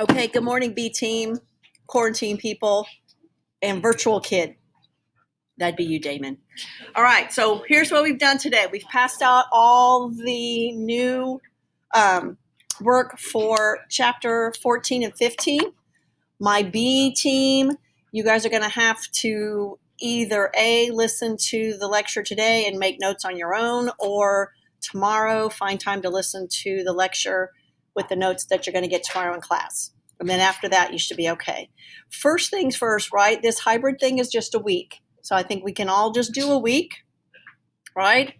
Okay, good morning, B team, quarantine people, and virtual kid. That'd be you, Damon. All right, so here's what we've done today. We've passed out all the new work for chapter 14 and 15. My B team, you guys are going to have to either A, listen to the lecture today and make notes on your own, or tomorrow find time to listen to the lecture with the notes that you're going to get tomorrow in class. And then after that, you should be okay. First things first, right? This hybrid thing is just a week. So I think we can all just do a week, right?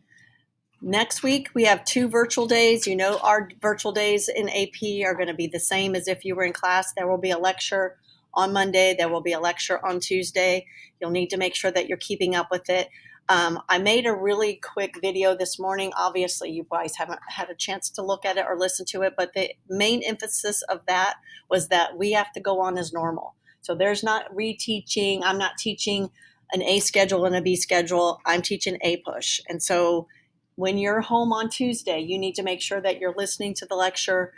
Next week, we have 2 virtual days. You know, our virtual days in AP are going to be the same as if you were in class. There will be a lecture on Monday. There will be a lecture on Tuesday. You'll need to make sure that you're keeping up with it. I made a really quick video this morning. Obviously, you guys haven't had a chance to look at it or listen to it, but the main emphasis of that was that we have to go on as normal. So there's not reteaching. I'm not teaching an A schedule and a B schedule. I'm teaching APUSH. And so when you're home on Tuesday, you need to make sure that you're listening to the lecture,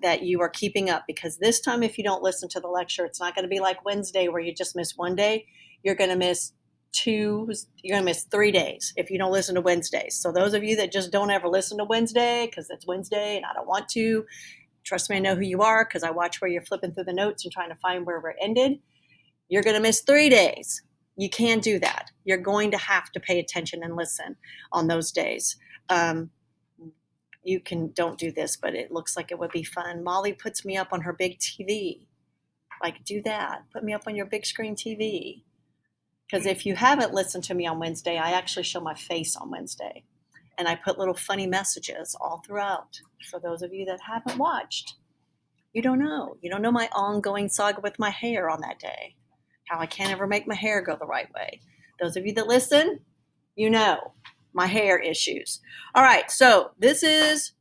that you are keeping up, because this time if you don't listen to the lecture, it's not going to be like Wednesday where you just miss one day. You're going to miss 3 days if you don't listen to Wednesdays. So those of you that just don't ever listen to Wednesday because it's Wednesday and I don't want to, trust me, I know who you are because I watch where you're flipping through the notes and trying to find where we're ended. You're going to miss 3 days. You can't do that. You're going to have to pay attention and listen on those days. You don't do this, but it looks like it would be fun. Molly puts me up on her big TV. Like, do that. Put me up on your big screen TV. Because if you haven't listened to me on Wednesday, I actually show my face on Wednesday. And I put little funny messages all throughout. For those of you that haven't watched, you don't know. You don't know my ongoing saga with my hair on that day. How I can't ever make my hair go the right way. Those of you that listen, you know my hair issues. All right, so this is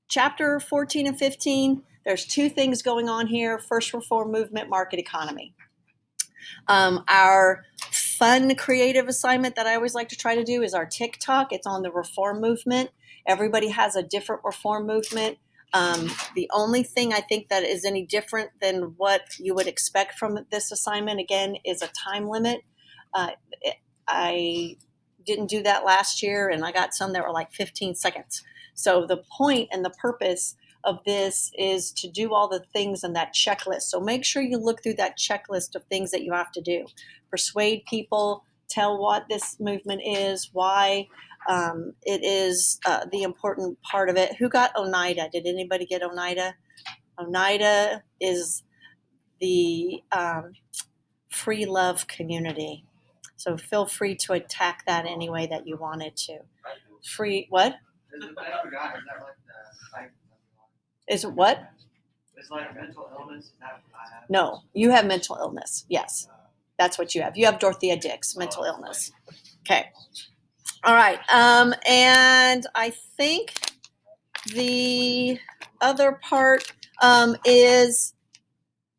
chapter 14 and 15. There's 2 things going on here. First reform movement, market economy. Our fun creative assignment that I always like to try to do is our TikTok. It's on the reform movement. Everybody has a different reform movement. The only thing I think that is any different than what you would expect from this assignment, again, is a time limit. I didn't do that last year, and I got some that were like 15 seconds. So the point and the purpose of this is to do all the things in that checklist. So make sure you look through that checklist of things that you have to do. Persuade people, tell what this movement is, why it is the important part of it. Who got Oneida? Did anybody get Oneida? Oneida is the free love community. So feel free to attack that any way that you wanted to. Free what? Is it what? It's like mental illness. No, you have mental illness. Yes, that's what you have. You have Dorothea Dix, mental illness. Okay. All right. And I think the other part is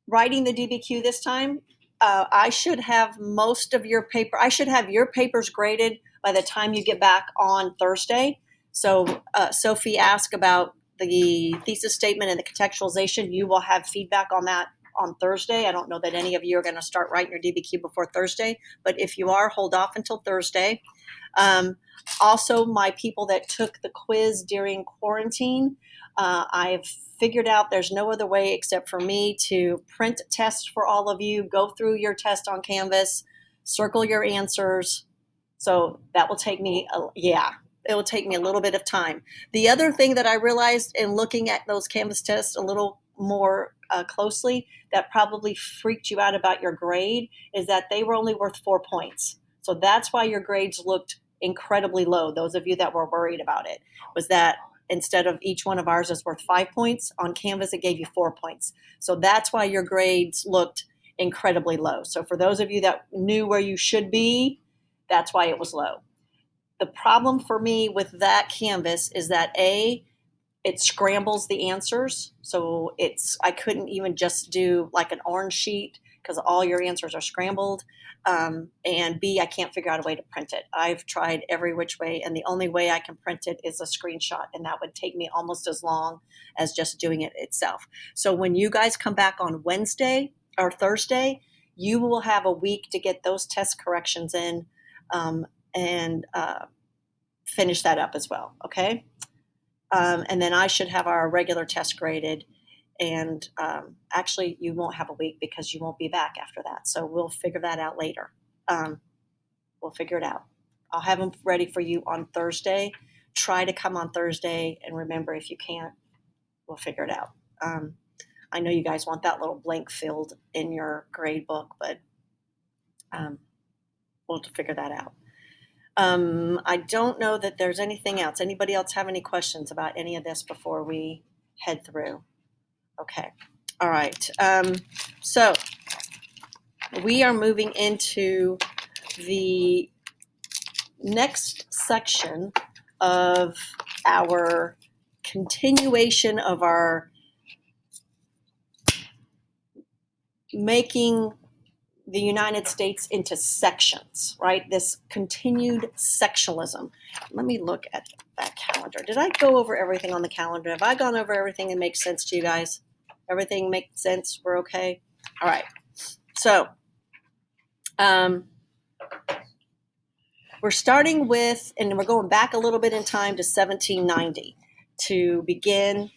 writing the DBQ this time. I should have most of your paper. I should have your papers graded by the time you get back on Thursday. So Sophie asked about the thesis statement and the contextualization. You will have feedback on that on Thursday. I don't know that any of you are going to start writing your DBQ before Thursday, but if you are, hold off until Thursday. Also, my people that took the quiz during quarantine, I've figured out there's no other way except for me to print tests for all of you, go through your test on Canvas, circle your answers. So that will take me, it will take me a little bit of time. The other thing that I realized in looking at those Canvas tests a little more closely that probably freaked you out about your grade is that they were only worth 4 points. So that's why your grades looked incredibly low. Those of you that were worried about it was that instead of each one of ours is worth 5 points, on Canvas it gave you 4 points. So that's why your grades looked incredibly low. So for those of you that knew where you should be, that's why it was low. The problem for me with that Canvas is that it scrambles the answers. So I couldn't even just do like an orange sheet because all your answers are scrambled. And B, I can't figure out a way to print it. I've tried every which way, and the only way I can print it is a screenshot, and that would take me almost as long as just doing it itself. So when you guys come back on Wednesday or Thursday, you will have a week to get those test corrections in and finish that up as well, okay? And then I should have our regular test graded. And actually, you won't have a week because you won't be back after that. So we'll figure that out later. We'll figure it out. I'll have them ready for you on Thursday. Try to come on Thursday. And remember, if you can't, we'll figure it out. I know you guys want that little blank filled in your grade book, but we'll figure that out. I don't know that there's anything else. Anybody else have any questions about any of this before we head through? Okay. All right. So we are moving into the next section of our continuation of our making the United States into sections, right? This continued sectionalism. Let me look at that calendar. Did I go over everything on the calendar? Have I gone over everything and makes sense to you guys? Everything makes sense? We're okay? All right. So we're starting with, and we're going back a little bit in time to 1790 to begin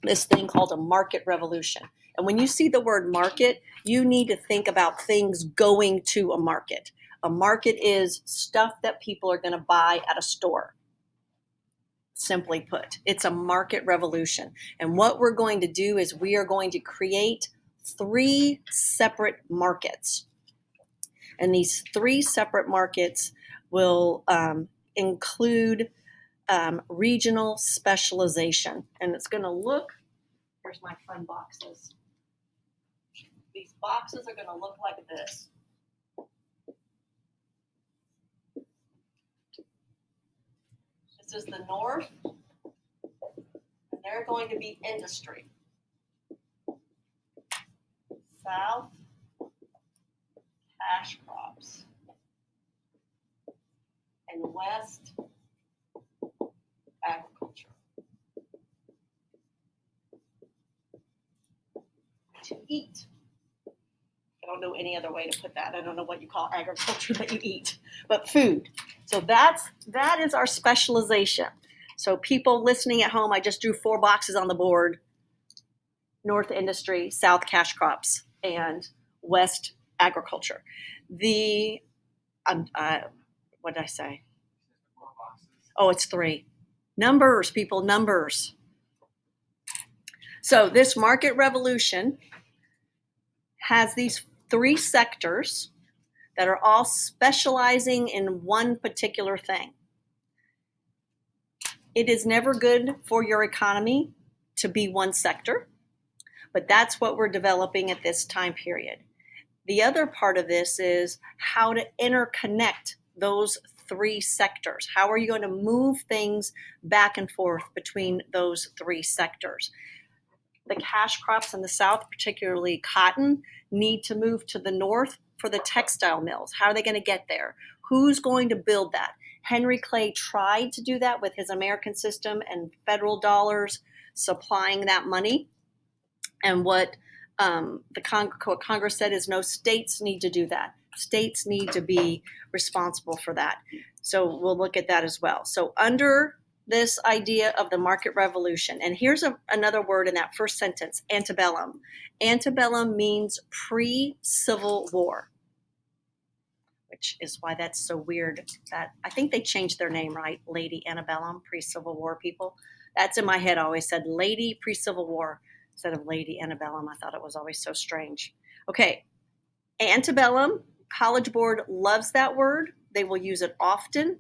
this thing called a market revolution. And when you see the word market, you need to think about things going to a market. A market is stuff that people are going to buy at a store. Simply put, it's a market revolution. And what we're going to do is we are going to create 3 separate markets. And these 3 separate markets will include regional specialization. And it's going to look, here's my fun boxes. These boxes are going to look like this. This is the north, and they're going to be industry. South, cash crops. And west, agriculture. To eat. I don't know any other way to put that. I don't know what you call agriculture that you eat, but food. So that is our specialization. So people listening at home, I just drew 4 boxes on the board. North industry, south cash crops, and west agriculture. What did I say? Oh, it's 3. Numbers, people, numbers. So this market revolution has these 3 sectors that are all specializing in one particular thing. It is never good for your economy to be one sector, but that's what we're developing at this time period. The other part of this is how to interconnect those 3 sectors. How are you going to move things back and forth between those 3 sectors? The cash crops in the South, particularly cotton, need to move to the north for the textile mills. How are they going to get there? Who's going to build that? Henry Clay tried to do that with his American system and federal dollars supplying that money. And what Congress said is no, states need to do that. States need to be responsible for that. So we'll look at that as well. So under this idea of the market revolution, and here's another word in that first sentence, antebellum. Antebellum means pre-Civil War, which is why that's so weird. That I think they changed their name, right? Lady Antebellum, pre-Civil War people. That's in my head. I always said Lady pre-Civil War instead of Lady Antebellum. I thought it was always so strange. Okay, antebellum, College Board loves that word. They will use it often.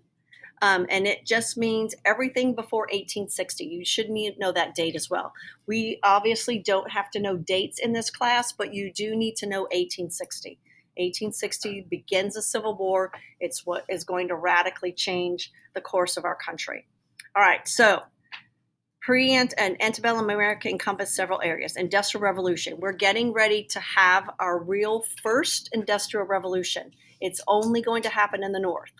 And it just means everything before 1860. You should know that date as well. We obviously don't have to know dates in this class, but you do need to know 1860. 1860 begins a civil war. It's what is going to radically change the course of our country. All right, so and antebellum America encompassed several areas. Industrial Revolution. We're getting ready to have our real first industrial revolution. It's only going to happen in the North.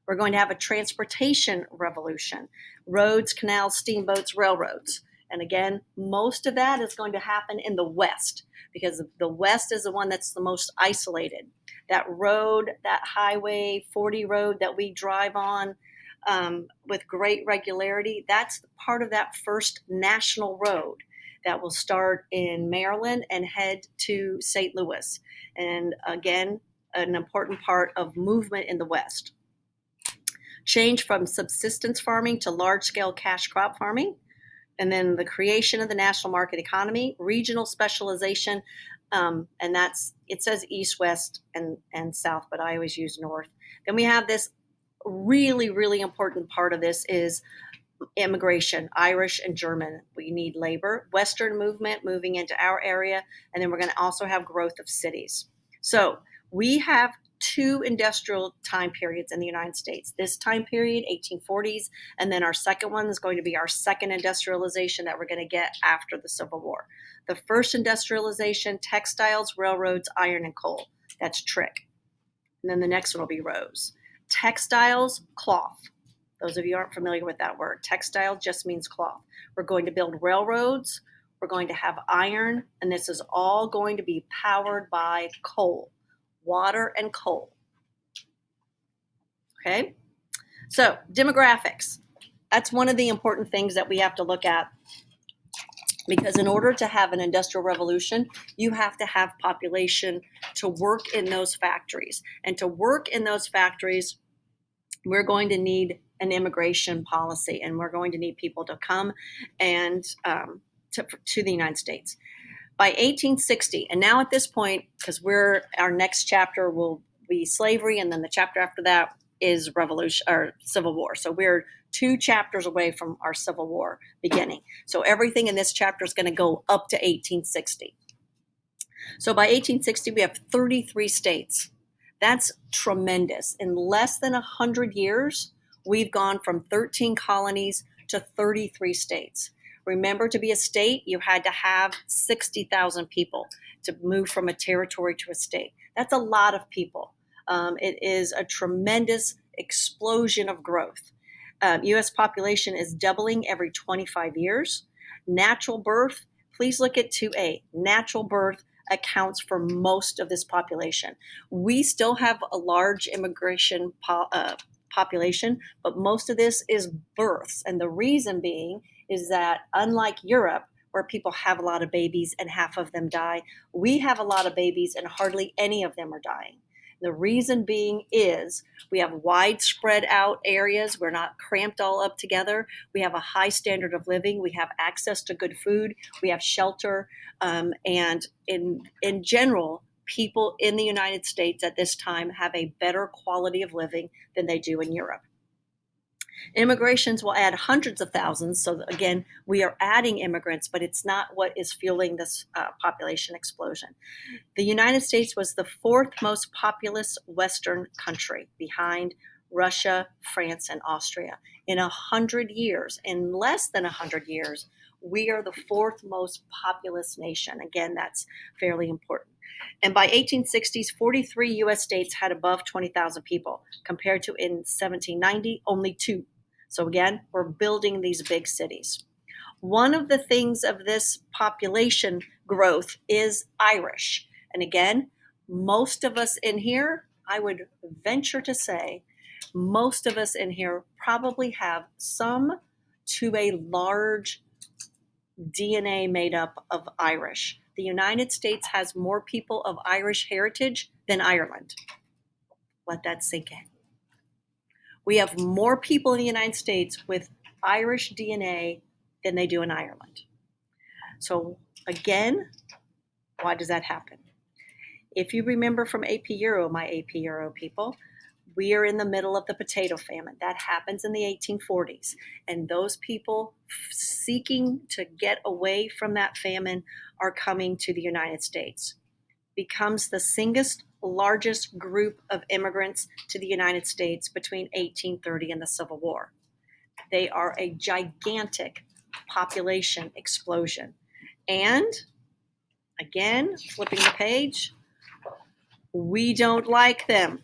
We're going to have a transportation revolution. Roads, canals, steamboats, railroads. And again, most of that is going to happen in the West because the West is the one that's the most isolated. That road, that Highway 40 road that we drive on, with great regularity, that's part of that first national road that will start in Maryland and head to St. Louis. And again, an important part of movement in the West. Change from subsistence farming to large-scale cash crop farming. And then the creation of the national market economy, regional specialization, and it says east, west, and south, but I always use north. Then we have this really, really important part of this is immigration, Irish and German. We need labor, Western movement moving into our area, and then we're going to also have growth of cities. So we have two industrial time periods in the United States. This time period, 1840s, and then our second one is going to be our second industrialization that we're going to get after the Civil War. The first industrialization, textiles, railroads, iron, and coal. That's trick. And then the next one will be rose. Textiles, cloth. Those of you aren't familiar with that word. Textile just means cloth. We're going to build railroads. We're going to have iron, and this is all going to be powered by coal, water and coal. Okay? So, demographics. That's one of the important things that we have to look at, because in order to have an industrial revolution, you have to have population to work in those factories. And to work in those factories, we're going to need an immigration policy, and we're going to need people to come and to the United States. By 1860, and now at this point, because our next chapter will be slavery, and then the chapter after that is revolution or Civil War. So we're 2 chapters away from our Civil War beginning. So everything in this chapter is going to go up to 1860. So by 1860, we have 33 states. That's tremendous. In less than 100 years, we've gone from 13 colonies to 33 states. Remember, to be a state, you had to have 60,000 people to move from a territory to a state. That's a lot of people. It is a tremendous explosion of growth. U.S. population is doubling every 25 years. Natural birth, please look at 2A. Natural birth accounts for most of this population. We still have a large immigration population, but most of this is births. And the reason being is that unlike Europe, where people have a lot of babies and half of them die, we have a lot of babies and hardly any of them are dying. The reason being is we have widespread out areas. We're not cramped all up together. We have a high standard of living. We have access to good food. We have shelter. And in general, people in the United States at this time have a better quality of living than they do in Europe. Immigrations will add hundreds of thousands. So again, we are adding immigrants, but it's not what is fueling this population explosion. The United States was the 4th most populous Western country behind Russia, France, and Austria. In 100 years, in less than 100 years, we are the 4th most populous nation. Again, that's fairly important. And by 1860s, 43 U.S. states had above 20,000 people, compared to in 1790, only 2. So again, we're building these big cities. One of the things of this population growth is Irish. And again, most of us in here, I would venture to say, most of us in here probably have some to a large DNA made up of Irish. The United States has more people of Irish heritage than Ireland. Let that sink in. We have more people in the United States with Irish DNA than they do in Ireland. So again, why does that happen? If you remember from AP Euro, my AP Euro people, we are in the middle of the potato famine. That happens in the 1840s. And those people seeking to get away from that famine are coming to the United States. Becomes the single largest group of immigrants to the United States between 1830 and the Civil War. They are a gigantic population explosion. And again, flipping the page, we don't like them.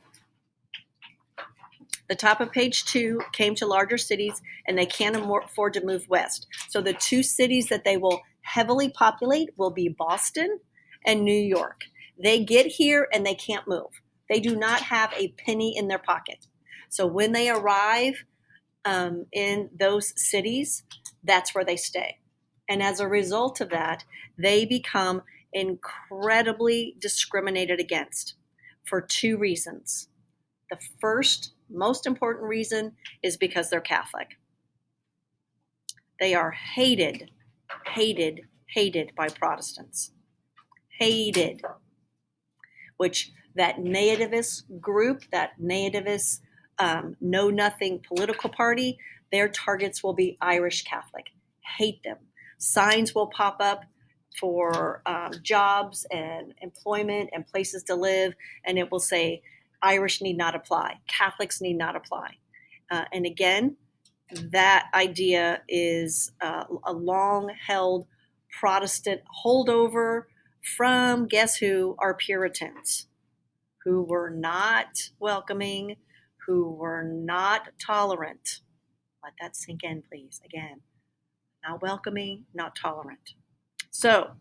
The top of page 2 came to larger cities, and they can't afford to move west. So the 2 cities that they will heavily populate will be Boston and New York. They get here and they can't move. They do not have a penny in their pocket. So when they arrive in those cities, that's where they stay. And as a result of that, they become incredibly discriminated against for 2 reasons. The first, most important reason is because they're Catholic. They are hated by Protestants. Hated. Which that nativist group, that nativist know-nothing political party, their targets will be Irish Catholic. Hate them. Signs will pop up for jobs and employment and places to live, and it will say, Irish need not apply. Catholics need not apply. And again, that idea is a long-held Protestant holdover from, guess who, our Puritans, who were not welcoming, who were not tolerant. Let that sink in, please. Again, not welcoming, not tolerant. So,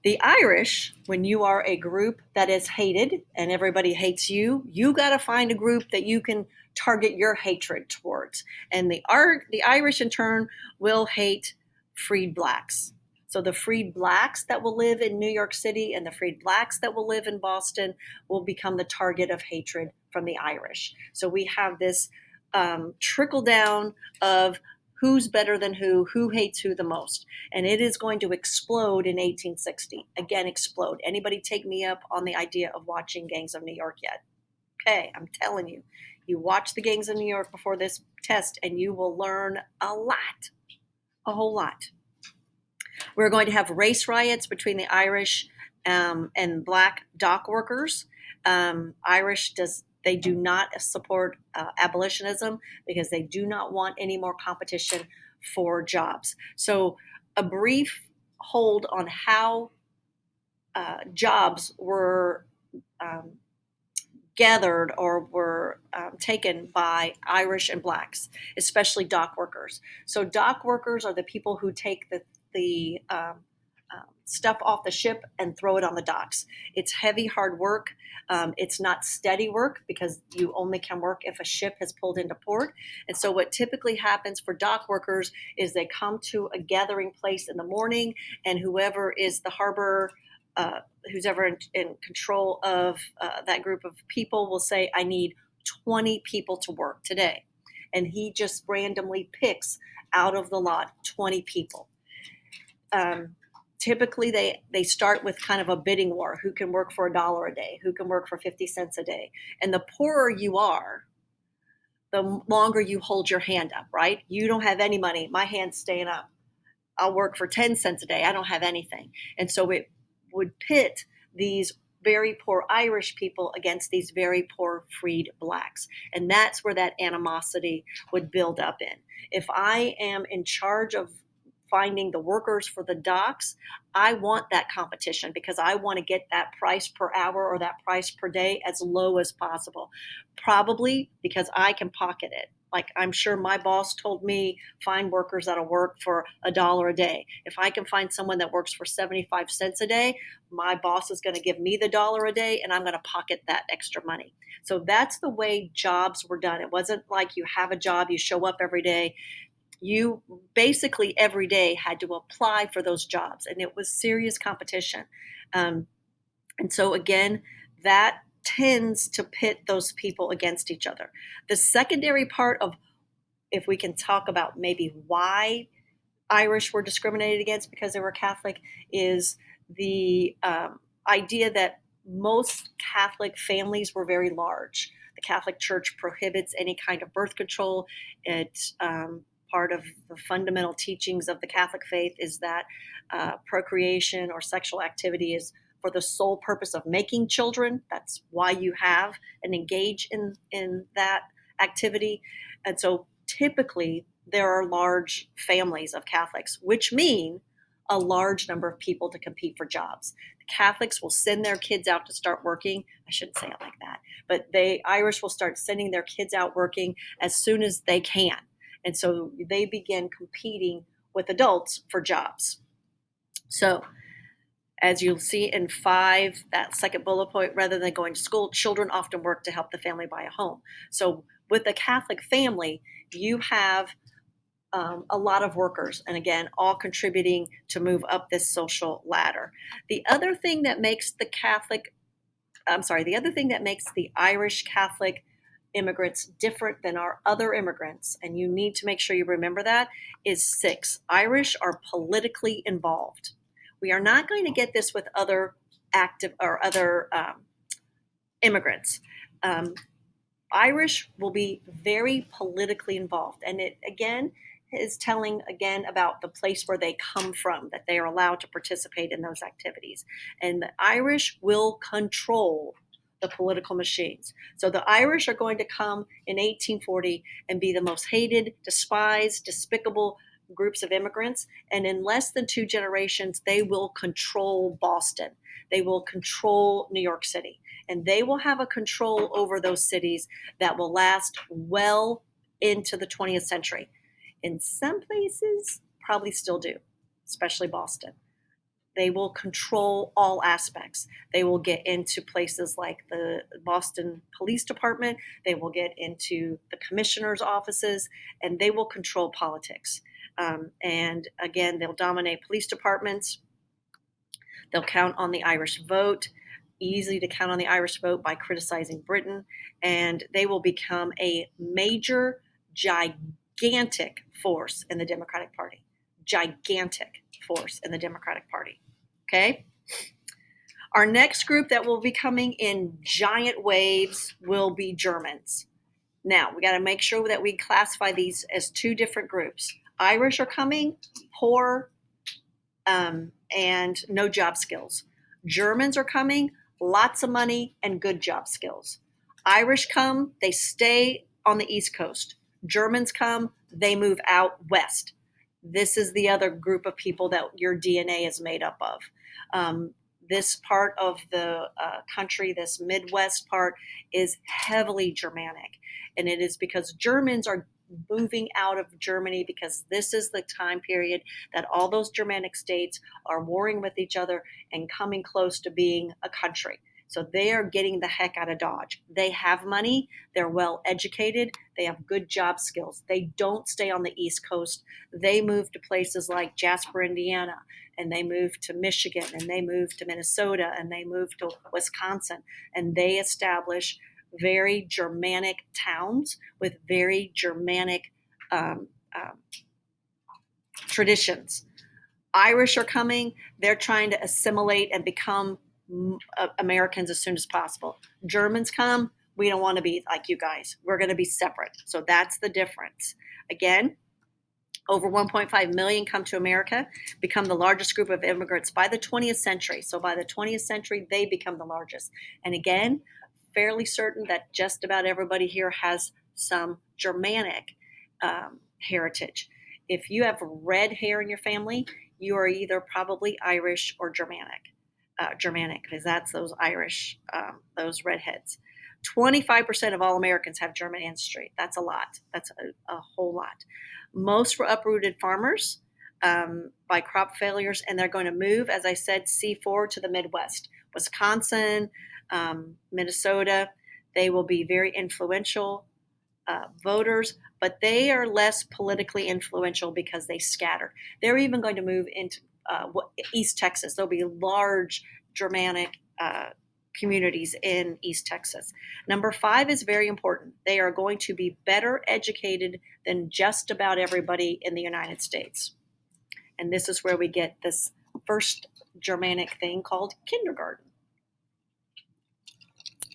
the Irish, when you are a group that is hated and everybody hates you, you got to find a group that you can target your hatred towards. And the Irish, in turn, will hate freed blacks. So the freed blacks that will live in New York City and the freed blacks that will live in Boston will become the target of hatred from the Irish. So we have this trickle down of who's better than who hates who the most. And it is going to explode in 1860. Again, explode. Anybody take me up on the idea of watching Gangs of New York yet? Okay, I'm telling you. You watch the Gangs of New York before this test and you will learn a lot. A whole lot. We're going to have race riots between the Irish and black dock workers. They do not support abolitionism because they do not want any more competition for jobs. So a brief hold on how jobs were gathered or were taken by Irish and blacks, especially dock workers. So dock workers are the people who take the stuff off the ship and throw it on the docks. It's heavy, hard work. It's not steady work because you only can work if a ship has pulled into port. And so what typically happens for dock workers is they come to a gathering place in the morning, and whoever is the harbor, who's ever in control of that group of people will say, I need 20 people to work today. And he just randomly picks out of the lot 20 people. Typically they start with kind of a bidding war. Who can work for $1 a day? Who can work for 50 cents a day? And the poorer you are, the longer you hold your hand up, right? You don't have any money. My hand's staying up. I'll work for 10 cents a day. I don't have anything. And so it would pit these very poor Irish people against these very poor freed blacks. And that's where that animosity would build up in. If I am in charge of finding the workers for the docks, I want that competition because I want to get that price per hour or that price per day as low as possible. Probably because I can pocket it. Like I'm sure my boss told me, find workers that'll work for $1 a day. If I can find someone that works for 75 cents a day, my boss is going to give me the $1 a day and I'm going to pocket that extra money. So that's the way jobs were done. It wasn't like you have a job, you show up every day. You basically every day had to apply for those jobs, and it was serious competition. And so again, that tends to pit those people against each other. The secondary part of, if we can talk about maybe why Irish were discriminated against because they were Catholic, is the idea that most Catholic families were very large. The Catholic Church prohibits any kind of birth control. It's part of the fundamental teachings of the Catholic faith is that procreation or sexual activity is for the sole purpose of making children. That's why you have and engage in that activity. And so typically there are large families of Catholics, which mean a large number of people to compete for jobs. The Catholics will send their kids out to start working. I shouldn't say it like that, but Irish will start sending their kids out working as soon as they can. And so they begin competing with adults for jobs. So as you'll see in 5, that second bullet point, rather than going to school, children often work to help the family buy a home. So with a Catholic family, you have a lot of workers, and again, all contributing to move up this social ladder. The other thing that makes the Irish Catholic immigrants different than our other immigrants, and you need to make sure you remember that, is 6. Irish are politically involved. We are not going to get this with other immigrants. Irish will be very politically involved, and it again is telling again about the place where they come from, that they are allowed to participate in those activities. And the Irish will control the political machines. So the Irish are going to come in 1840 and be the most hated, despised, despicable groups of immigrants. And in less than 2 generations, they will control Boston. They will control New York City. And they will have a control over those cities that will last well into the 20th century. In some places, probably still do, especially Boston. They will control all aspects. They will get into places like the Boston Police Department. They will get into the commissioner's offices, and they will control politics. And again, they'll dominate police departments. They'll count on the Irish vote, easy to count on the Irish vote by criticizing Britain, and they will become a major, gigantic force in the Democratic Party. Gigantic force in the Democratic Party. Okay? Our next group that will be coming in giant waves will be Germans. Now, we got to make sure that we classify these as 2 different groups. Irish are coming, poor, and no job skills. Germans are coming, lots of money and good job skills. Irish come, they stay on the East Coast. Germans come, they move out west. This is the other group of people that your DNA is made up of. This part of the country, this Midwest part, is heavily Germanic. And it is because Germans are moving out of Germany because this is the time period that all those Germanic states are warring with each other and coming close to being a country. So they are getting the heck out of Dodge. They have money. They're well educated. They have good job skills. They don't stay on the East Coast. They move to places like Jasper, Indiana, and they move to Michigan, and they move to Minnesota, and they move to Wisconsin, and they establish very Germanic towns with very Germanic traditions. Irish are coming. They're trying to assimilate and become Americans as soon as possible. Germans come. We don't want to be like you guys. We're going to be separate. So that's the difference. Again, over 1.5 million come to America, become the largest group of immigrants by the 20th century. So by the 20th century, they become the largest. And again, fairly certain that just about everybody here has some Germanic heritage. If you have red hair in your family, you are either probably Irish or Germanic, because that's those Irish, those redheads. 25% of all Americans have German ancestry. That's a lot. That's a whole lot. Most were uprooted farmers by crop failures, and they're going to move, as I said, C4 to the Midwest. Wisconsin, Minnesota, they will be very influential voters, but they are less politically influential because they scatter. They're even going to move into East Texas. There'll be large Germanic communities in East Texas. Number 5 is very important. They are going to be better educated than just about everybody in the United States. And this is where we get this first Germanic thing called kindergarten,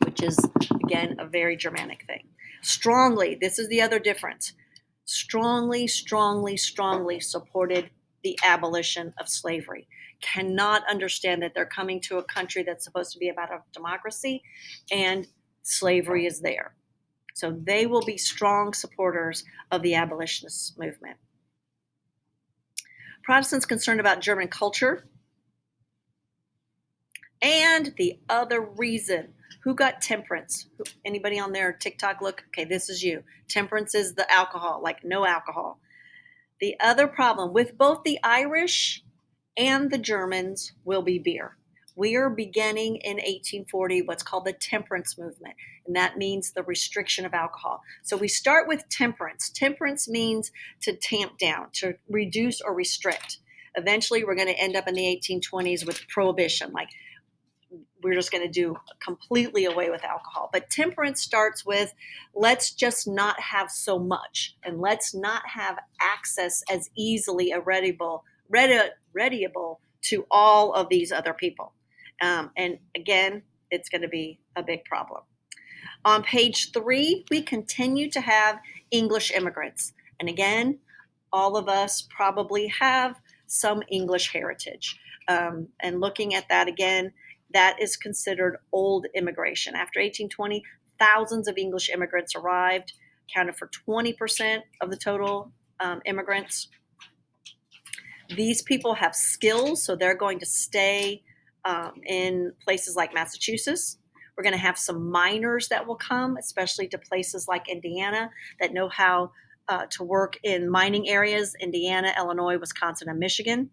which is, again, a very Germanic thing. Strongly, this is the other difference, strongly supported the abolition of slavery. Cannot understand that they're coming to a country that's supposed to be about a democracy and slavery is there. So they will be strong supporters of the abolitionist movement. Protestants concerned about German culture. And the other reason, who got temperance? Anybody on their TikTok look? Okay, this is you. Temperance is the alcohol, like no alcohol. The other problem with both the Irish and the Germans will be beer. We are beginning in 1840 what's called the temperance movement, and that means the restriction of alcohol. So we start with temperance. Temperance means to tamp down, to reduce or restrict. Eventually, we're going to end up in the 1820s with prohibition, like we're just going to do completely away with alcohol. But temperance starts with, let's just not have so much, and let's not have access as easily readyable to all of these other people. And again, it's going to be a big problem. On page 3, we continue to have English immigrants. And again, all of us probably have some English heritage. And looking at that again, that is considered old immigration. After 1820, thousands of English immigrants arrived, accounted for 20% of the total immigrants. These people have skills, so they're going to stay in places like Massachusetts. We're going to have some miners that will come, especially to places like Indiana, that know how to work in mining areas, Indiana, Illinois, Wisconsin, and Michigan.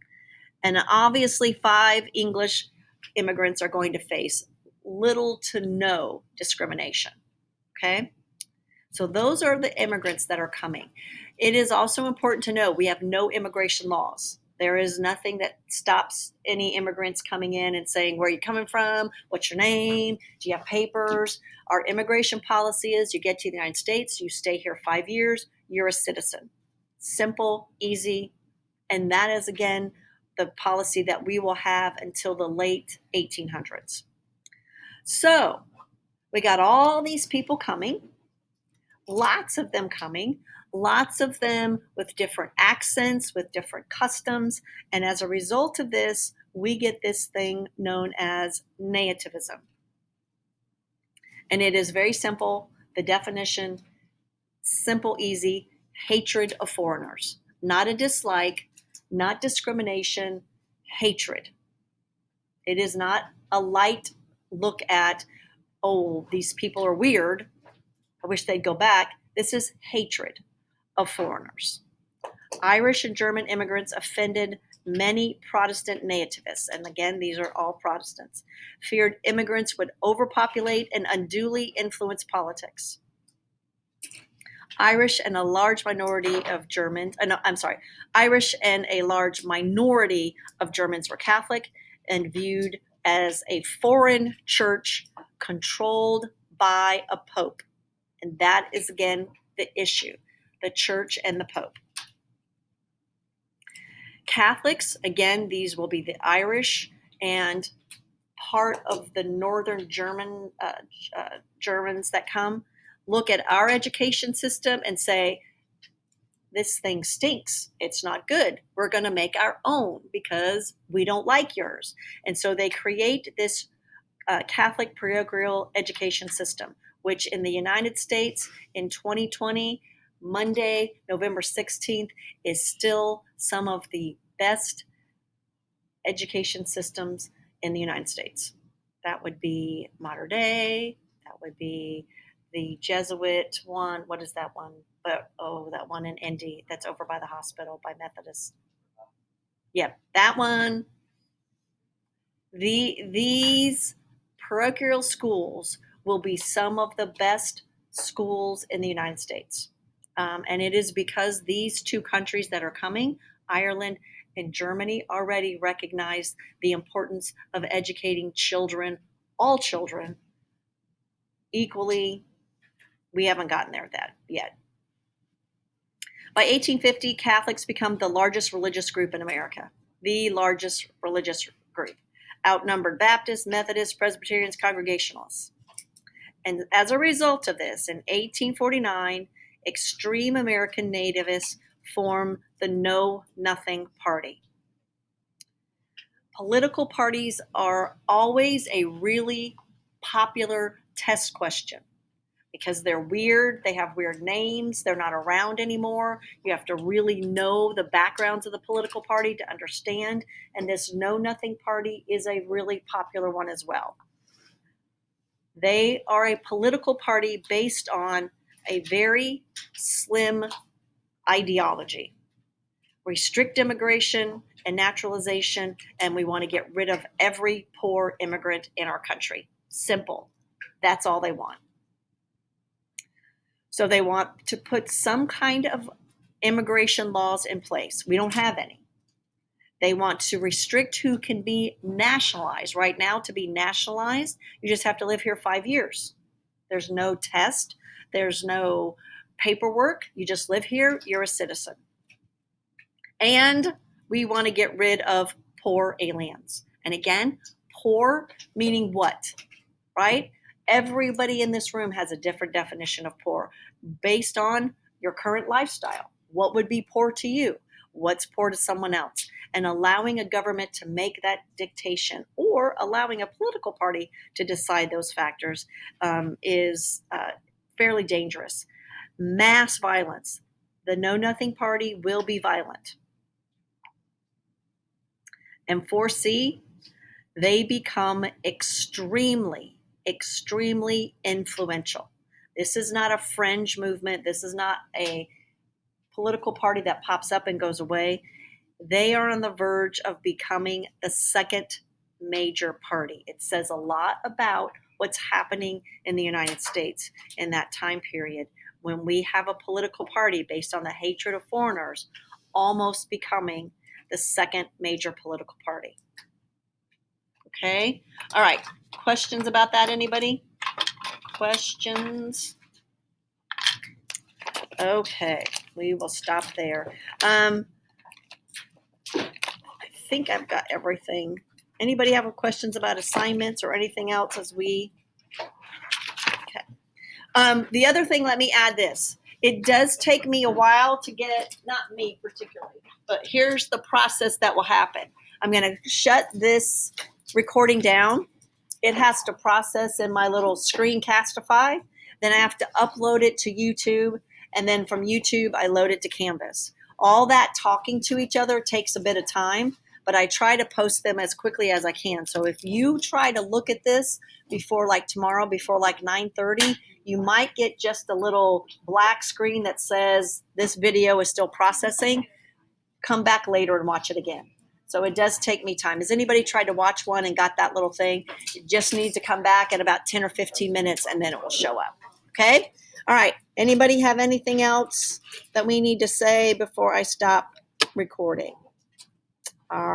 And obviously 5 English immigrants are going to face little to no discrimination. Okay? So those are the immigrants that are coming. It is also important to know we have no immigration laws. There is nothing that stops any immigrants coming in and saying, where are you coming from? What's your name? Do you have papers? Our immigration policy is you get to the United States, you stay here 5 years, you're a citizen. Simple, easy, and that is, again, the policy that we will have until the late 1800s. So we got all these people coming, lots of them coming, lots of them with different accents, with different customs, and as a result of this, we get this thing known as nativism. And it is very simple. The definition, simple, easy, hatred of foreigners. Not a dislike, not discrimination, hatred. It is not a light look at, oh, these people are weird, I wish they'd go back. This is hatred of foreigners. Irish and German immigrants offended many Protestant nativists, and again, these are all Protestants, feared immigrants would overpopulate and unduly influence politics. Irish and a large minority of Germans, Irish and a large minority of Germans were Catholic and viewed as a foreign church controlled by a pope. And that is, again, the issue, the church and the pope. Catholics, again, these will be the Irish and part of the northern Germans that come, look at our education system and say, this thing stinks. It's not good. We're going to make our own because we don't like yours. And so they create this Catholic parochial education system, which in the United States in 2020, Monday, November 16th, is still some of the best education systems in the United States. That would be Mater Dei. That would be the Jesuit one. What is that one? That one in Indy that's over by the hospital by Methodist. Yep, that one. These parochial schools will be some of the best schools in the United States. And it is because these 2 countries that are coming, Ireland and Germany, already recognize the importance of educating children, all children, equally. We haven't gotten there yet. By 1850, Catholics become the largest religious group in America, the largest religious group, outnumbered Baptists, Methodists, Presbyterians, Congregationalists. And as a result of this, in 1849, extreme American nativists form the Know Nothing Party. Political parties are always a really popular test question, because they're weird. They have weird names. They're not around anymore. You have to really know the backgrounds of the political party to understand. And this Know Nothing Party is a really popular one as well. They are a political party based on a very slim ideology. Restrict immigration and naturalization, and we want to get rid of every poor immigrant in our country. Simple. That's all they want. So they want to put some kind of immigration laws in place. We don't have any. They want to restrict who can be nationalized. Right now, to be nationalized, you just have to live here 5 years. There's no test. There's no paperwork. You just live here. You're a citizen. And we want to get rid of poor aliens. And again, poor meaning what, right? Everybody in this room has a different definition of poor based on your current lifestyle. What would be poor to you? What's poor to someone else? And allowing a government to make that dictation or allowing a political party to decide those factors is fairly dangerous. Mass violence. The Know Nothing Party will be violent. And 4C, they become extremely influential. This is not a fringe movement. This is not a political party that pops up and goes away. They are on the verge of becoming the second major party. It says a lot about what's happening in the United States in that time period when we have a political party based on the hatred of foreigners almost becoming the second major political party. Okay. All right. Questions about that, anybody? Questions? Okay. We will stop there. I think I've got everything. Anybody have questions about assignments or anything else as we... Okay. The other thing, let me add this. It does take me a while to get, not me particularly, but here's the process that will happen. I'm going to shut this recording down. It has to process in my little Screencastify. Then I have to upload it to YouTube. And then from YouTube, I load it to Canvas. All that talking to each other takes a bit of time, but I try to post them as quickly as I can. So if you try to look at this before like tomorrow, before like 9:30, you might get just a little black screen that says this video is still processing. Come back later and watch it again. So it does take me time. Has anybody tried to watch one and got that little thing? You just need to come back in about 10 or 15 minutes and then it will show up. Okay? All right. Anybody have anything else that we need to say before I stop recording? All right.